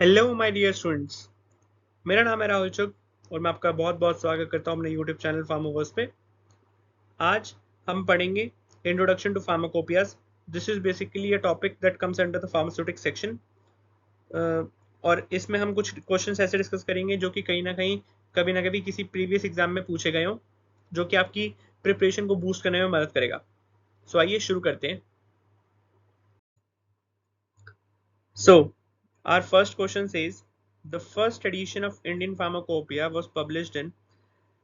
Hello my dear students. मेरा नाम है राहुल चुग और मैं आपका बहुत बहुत स्वागत करता हूँ अपने यूट्यूब चैनल फार्मोवर्स पे। आज हम पढ़ेंगे introduction to pharmacopoeias. This is basically a topic that comes under the pharmaceutics section. और इसमें हम कुछ क्वेश्चंस ऐसे डिस्कस करेंगे जो कि कहीं ना कहीं कभी ना कभी किसी प्रीवियस एग्जाम में पूछे गए हों, जो कि आपकी प्रिपरेशन को बूस्ट करने में मदद करेगा। सो आइए शुरू करते हैं। So, our first question says the first edition of Indian Pharmacopoeia was published in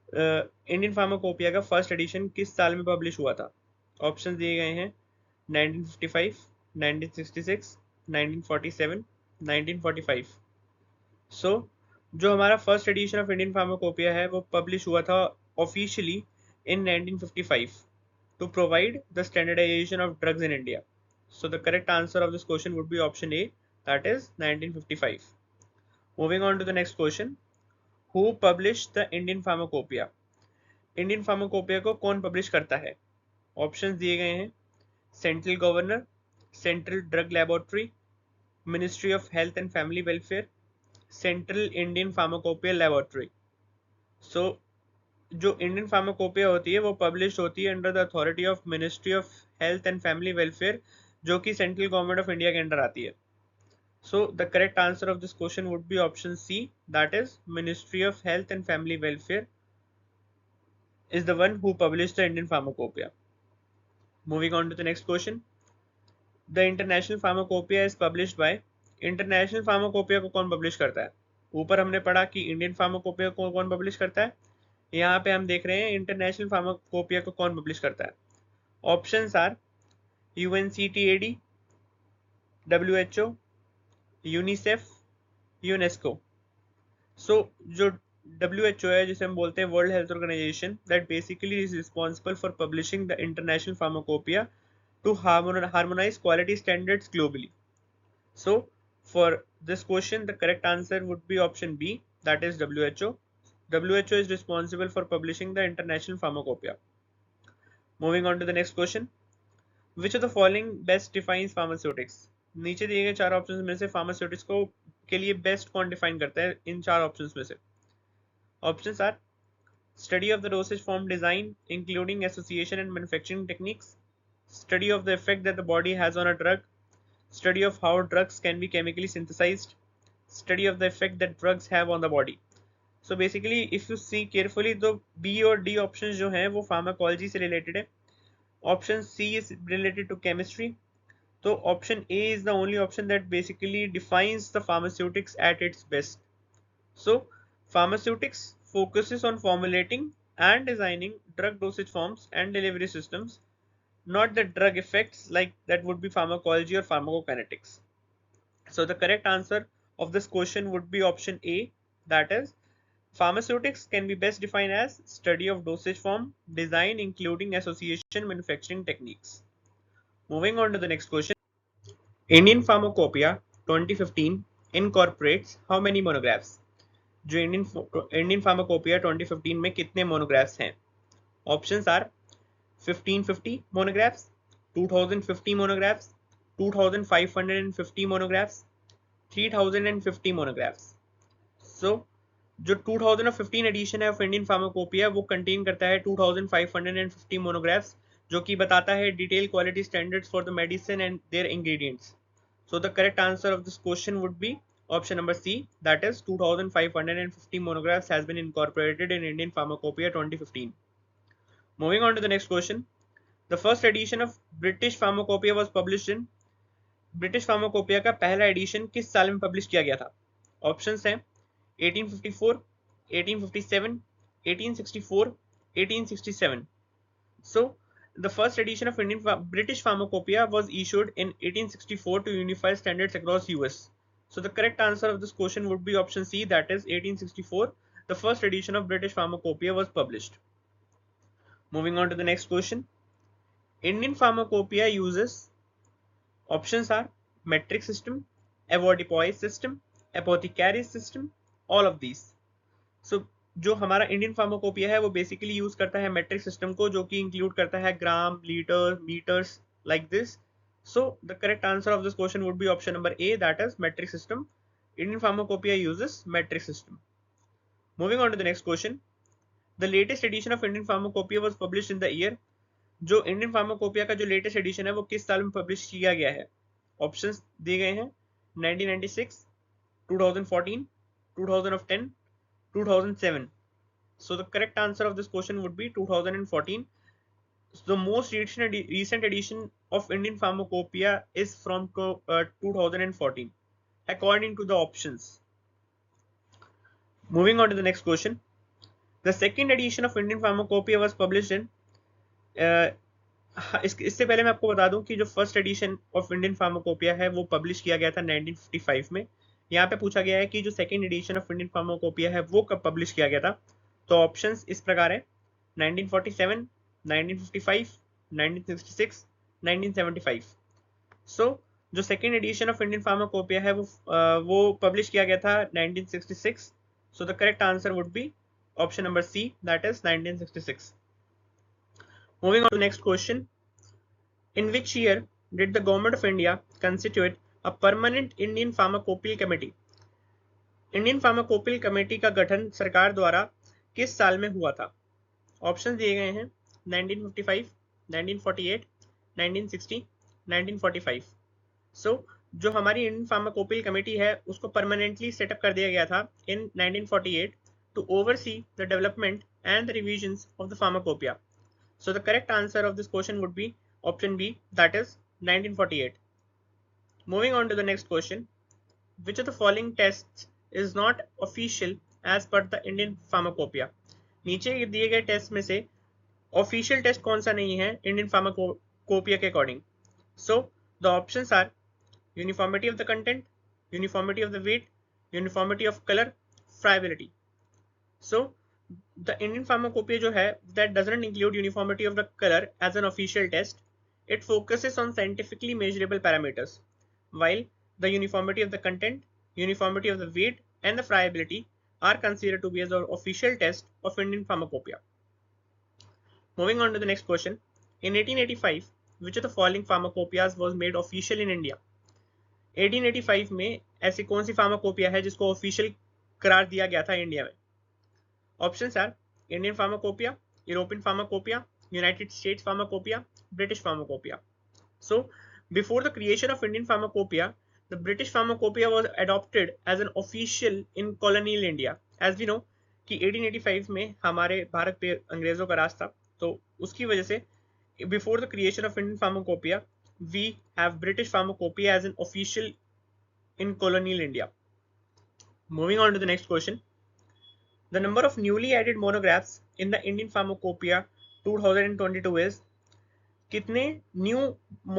Indian pharmacopoeia का फर्स्ट एडिशन किस साल में पब्लिश हुआ था? ऑप्शन दिए गए हैं 1955, 1966, 1947, 1945। सो जो हमारा first edition of Indian pharmacopoeia है वो पब्लिश हुआ था officially in 1955 to provide the standardization of drugs in India. So the correct answer of this question would be option A, that is 1955. Moving on to the next question. Who published the Indian Pharmacopoeia? Indian pharmacopoeia को कौन publish करता है? Options दिए गए हैं central governor, central drug laboratory, ministry of health and family welfare, central Indian pharmacopoeia laboratory. So जो Indian pharmacopoeia होती है वो पब्लिश होती है under the authority of ministry of health and family welfare, जो कि सेंट्रल गवर्नमेंट ऑफ इंडिया के under आती है। So the correct answer of this question would be option C, that is ministry of health and family welfare is the one who published the Indian Pharmacopoeia. Moving on to the next question. The International Pharmacopoeia is published by international pharmacopoeia को कौन publish करता है? ऊपर हमने पढ़ा कि Indian pharmacopoeia को कौन पब्लिश करता है, यहाँ पे हम देख रहे हैं इंटरनेशनल फार्माकोपिया को कौन पब्लिश करता है। Options are UNCTAD, WHO, UNICEF, UNESCO. So जो WHO है, जिसे हम बोलते हैं world health organisation, that basically is responsible for publishing the international pharmacopoeia to harmonize quality standards globally. So, for this question, the correct answer would be option B, that is WHO. WHO is responsible for publishing the international pharmacopoeia. Moving on to the next question. Which of the following best defines pharmaceutics? नीचे दिए गए चार options में से pharmaceutics को के लिए best कौन डिफाइन करता है इन चार ऑप्शंस में से? Options are study of the dosage form design including association and manufacturing techniques, study of the effect that the body has on a drug, study of how drugs can be chemically synthesized, study of the effect that drugs have on the body. So basically if you see carefully, तो B और D options जो हैं वो pharmacology से related है, option C is related to chemistry, तो option A is the only option that basically defines the pharmaceutics at its best. So pharmaceutics focuses on formulating and designing drug dosage forms and delivery systems, not the drug effects like that would be pharmacology or pharmacokinetics. So the correct answer of this question would be option A, that is pharmaceutics can be best defined as study of dosage form, design including association manufacturing techniques. Moving on to the next question. Indian Pharmacopoeia 2015 incorporates how many monographs? जो Indian pharmacopoeia 2015 में कितने monographs हैं? Options are 1550 monographs, 2050 monographs, 2550 monographs, 3050 monographs. So जो 2015 edition है of Indian pharmacopoeia वो contain करता है 2550 monographs, जो कि बताता है detail quality standards for the medicine and their ingredients. So the correct answer of this question would be option number C, that is 2550 monographs has been incorporated in Indian Pharmacopoeia 2015. Moving on to the next question. The first edition of British Pharmacopoeia was published in British pharmacopoeia का पहला addition किस साल में publish किया गया था? Options हैं 1854, 1857, 1864, 1867. So the first edition of Indian British Pharmacopoeia was issued in 1864 to unify standards across US. So the correct answer of this question would be option C, that is 1864. The first edition of British Pharmacopoeia was published. Moving on to the next question. Indian Pharmacopoeia uses options are metric system, avoirdupois system, apothecary system, all of these. So जो हमारा Indian pharmacopoeia है वो basically use करता है metric system को, जो कि include करता है gram, litre, metres, like this. So the correct answer of this question would be option number A, that is metric system. Indian Pharmacopoeia uses metric system. Moving on to the next question. The latest edition of Indian Pharmacopoeia was published in the year. जो Indian pharmacopoeia का जो latest edition है वो किस साल में publish किया गया है? ऑप्शंस दिए गए हैं 1996, 2014, 2010, 2007. So the correct answer of this question would be 2014. So the most recent edition of Indian Pharmacopoeia is from 2014 according to the options. Moving on to the next question. The second edition of Indian Pharmacopoeia was published in इससे पहले मैं आपको बता दूं कि जो first edition of Indian pharmacopoeia है वो पब्लिश किया गया था 1955 में. यहाँ पे पूछा गया है कि जो second edition of Indian pharmacopoeia है वो कब पब्लिश किया गया था. तो ऑप्शंस इस प्रकार है 1947, 1955, 1966, 1975. सो जो second edition of Indian pharmacopoeia है वो पब्लिश किया गया था 1966. सो the correct answer would be option number C, that is 1966. Moving on to next question. In which year did the government of India constitute a permanent Indian Pharmacopoeia Committee? Indian Pharmacopoeia Committee का गठन सरकार द्वारा किस साल में हुआ था? Option दिए गए हैं 1955, 1948, 1960, 1945. So जो हमारी इंडियन फार्माकोपिया कमेटी है उसको परमानेंटली सेटअप कर दिया गया था इन 1948 to oversee the development and the revisions of the pharmacopoeia. So the correct answer of this question would be option B, that is 1948. Moving on to the next question. Which of the following tests is not official as per the Indian Pharmacopoeia? नीचे दिए गए test में से official test कौन सा नहीं है Indian pharmacopoeia के according? So the options are uniformity of the content, uniformity of the weight, uniformity of colour, friability. So the Indian Pharmacopoeia जो है that doesn't include uniformity of the color as an official test. It focuses on scientifically measurable parameters, while the uniformity of the content, uniformity of the weight, and the friability are considered to be as an official test of Indian Pharmacopoeia. Moving on to the next question. In 1885, which of the following pharmacopoeias was made official in India? 1885 में ऐसी कौन सी pharmacopoeia है जिसको official करार दिया गया था India में? Options are Indian Pharmacopoeia, European Pharmacopoeia, United States Pharmacopoeia, British Pharmacopoeia. So before the creation of Indian Pharmacopoeia, the British Pharmacopoeia was adopted as an official in colonial India. As we know कि 1885 में हमारे भारत पे अंग्रेजों का राज था, तो उसकी वजह से before the creation of Indian Pharmacopoeia, we have British Pharmacopoeia as an official in colonial India. Moving on to the next question. The number of newly added monographs in the Indian Pharmacopoeia 2022 is कितने new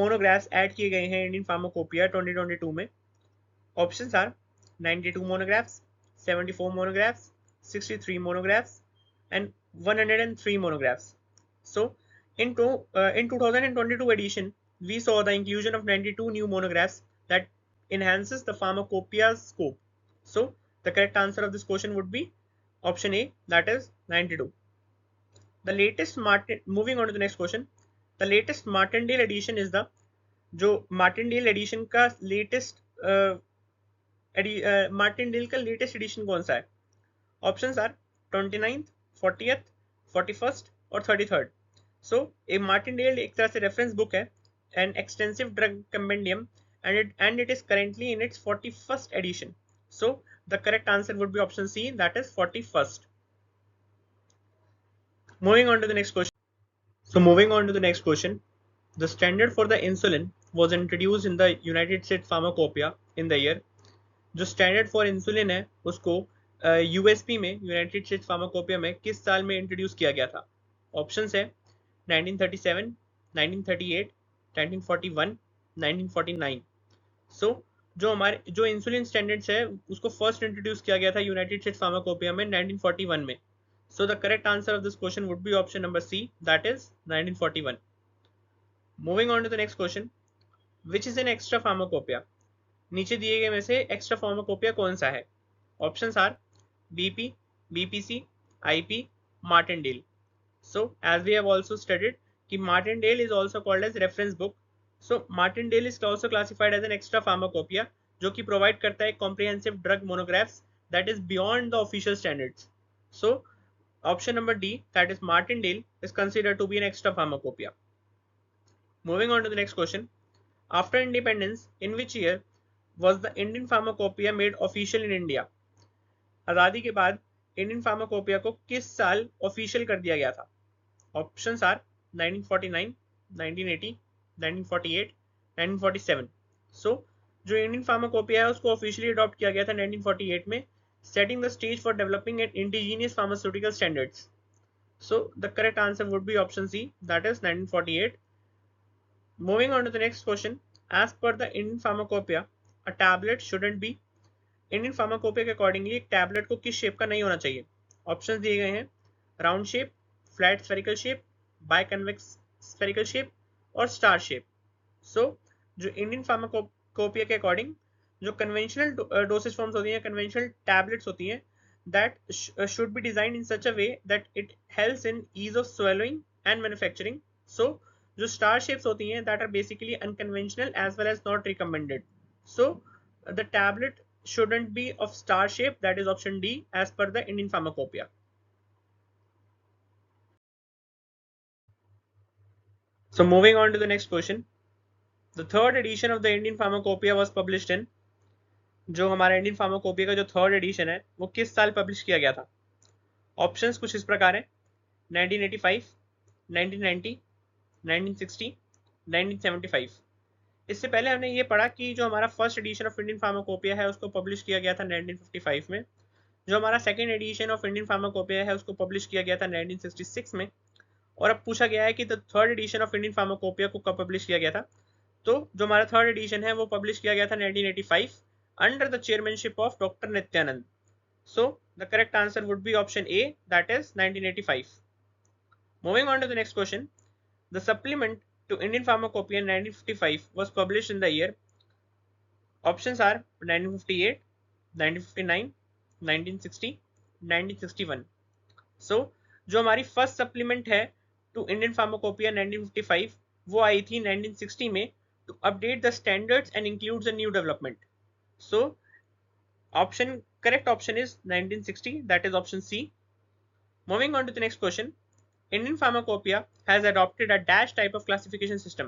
monographs add किए गए हैं Indian pharmacopoeia 2022 में? Options are 92 monographs, 74 monographs, 63 monographs and 103 monographs. So in 2022 edition we saw the inclusion of 92 new monographs that enhances the pharmacopoeia's scope. So the correct answer of this question would be option A, that is 92. The latest moving on to the next question. The latest Martindale edition is the जो Martindale edition का latest Martindale का latest edition कौन सा है? Options are 29th, 40th, 41st और 33rd. So a Martindale एक तरह से reference book है, an extensive drug compendium, and it is currently in its 41st edition. So the correct answer would be option C, that is 41st. Moving on to the next question. So moving on to the next question. The standard for the insulin was introduced in the United States Pharmacopoeia in the year. जो standard for insulin है उसको USP में United States Pharmacopoeia में किस साल में introduce किया गया था? ऑप्शंस है 1937, 1938, 1941, 1949. So जो इंसुलिन स्टैंडर्ड्स है उसको फर्स्ट इंट्रोड्यूस किया गया था यूनाइटेड स्टेट्स फार्माकोपिया में 1941 में. So the correct answer of this question would be option number C, that is 1941. Moving on to the next question. Which is an extra pharmacopoeia? नीचे दिए गए में से एक्स्ट्रा फार्माकोपिया कौन सा है? Options are BP, BPC, IP, Martindale. So as we have also studied कि Martindale is also called as reference book. So Martindale is also classified as an extra pharmacopoeia जो कि प्रोवाइड करता है comprehensive drug monographs that is beyond the official standards. So option number D, that is Martindale, is considered to be an extra pharmacopoeia. Moving on to the next question. After independence, in which year was the Indian pharmacopoeia made official in India? आजादी के बाद Indian pharmacopoeia को किस साल official कर दिया गया था? Options are 1949, 1980, 1948, 1947. सो जो इंडियन फार्माकोपिया है उसको ऑफिशियली अडॉप्ट किया गया था 1948 में, setting the stage for developing an indigenous pharmaceutical standards. So the correct answer would be option C, that is 1948. Moving on to the next question. As per the Indian pharmacopoeia, a tablet shouldn't be. Indian pharmacopoeia के accordingly एक tablet को किस shape का नहीं होना चाहिए? Options दिए गए हैं round shape, flat spherical shape, biconvex spherical shape और स्टार शेप. सो जो इंडियन फार्माकोपिया के अकॉर्डिंग जो कन्वेंशनल डोसेज फॉर्म्स होती हैं, कन्वेंशनल टैबलेट्स होती हैं, that should be designed in such a way that it helps in ease of swallowing and manufacturing. So जो star shapes होती हैं that are basically unconventional as well as not recommended. So the tablet shouldn't be of star shape, that is option D as per the Indian pharmacopoeia. So moving on to the next question. The third edition of the Indian pharmacopoeia was published in. जो हमारा Indian pharmacopoeia का जो third edition है वो किस साल publish किया गया था? ऑप्शंस कुछ इस प्रकार है 1985, 1990, 1960, 1975. इससे पहले हमने ये पढ़ा कि जो हमारा first edition of Indian pharmacopoeia है उसको पब्लिश किया गया था 1955 में. जो हमारा second edition of Indian pharmacopoeia है उसको पब्लिश किया गया था 1966 में. और अब पूछा गया है कि the third edition of Indian pharmacopoeia को कब पब्लिश किया गया था? तो जो हमारा थर्ड एडिशन है वो पब्लिश किया गया था 1985 under the chairmanship of doctor Nityanand. So the correct answer would be option A, that is 1985. Moving on to the next question. The supplement to Indian Pharmacopoeia in 1955 was published in the year. Options are 1958, 1959, 1960, 1961. So जो हमारी first supplement है to Indian pharmacopoeia 1955 वो आई थी 1960 में to update the standards and includes a new development. So correct option is 1960, that is option C. Moving on to the next question. Indian Pharmacopoeia has adopted a dash type of classification system.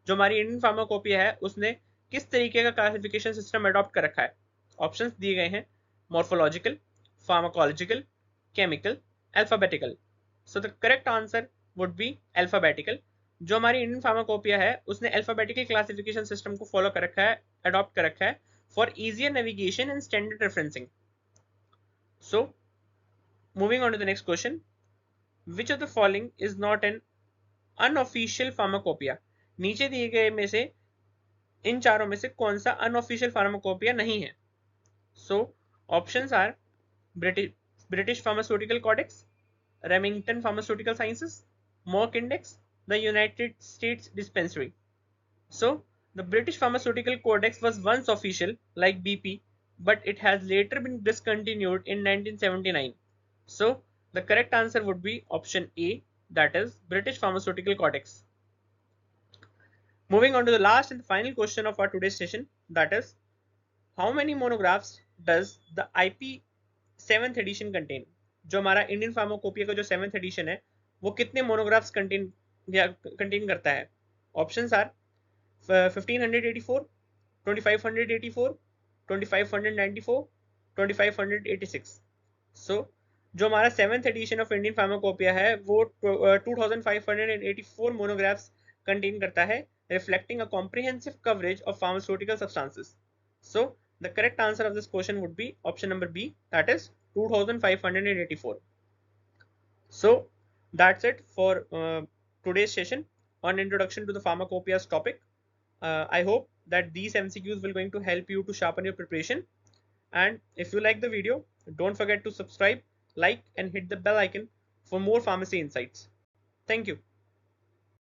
जो हमारी Indian pharmacopoeia है उसने किस तरीके का classification system adopt कर रखा है? ऑप्शंस दिए गए हैं morphological, pharmacological, chemical, alphabetical. So the correct answer would be alphabetical. जो हमारी इंडियन फार्माकोपिया है उसने अल्फाबेटिकल क्लासिफिकेशन सिस्टम को फॉलो कर रखा है, अडॉप्ट कर रखा है for easier navigation and standard referencing. So moving on to the next question. Which of the following is not an unofficial pharmacopoeia? नीचे दिए गए में से इन चारों में से कौन सा अनऑफिशियल फार्माकोपिया नहीं है? So options are British pharmaceutical codex, Remington pharmaceutical sciences, Merck index, the United States dispensary. So the British pharmaceutical codex was once official like BP, but it has later been discontinued in 1979. So the correct answer would be option A, that is British Pharmaceutical Codex. Moving on to the last and final question of our today's session, that is how many monographs does the IP 7th edition contain? जो हमारा Indian pharmacopoeia का जो 7th edition है वो कितने monographs contain करता है? Options are 1584, 2584, 2594, 2586. सो जो हमारा 7th addition of Indian pharmacopoeia है वो 2584 मोनोग्राफ्स कंटेन करता है, reflecting a comprehensive coverage of pharmaceutical substances. So the correct answer of this question would be option number B, that is 2584. So that's it for today's session on introduction to the pharmacopoeia's topic. I hope that these MCQs will going to help you to sharpen your preparation. And if you like the video, don't forget to subscribe, like and hit the bell icon for more pharmacy insights. Thank you.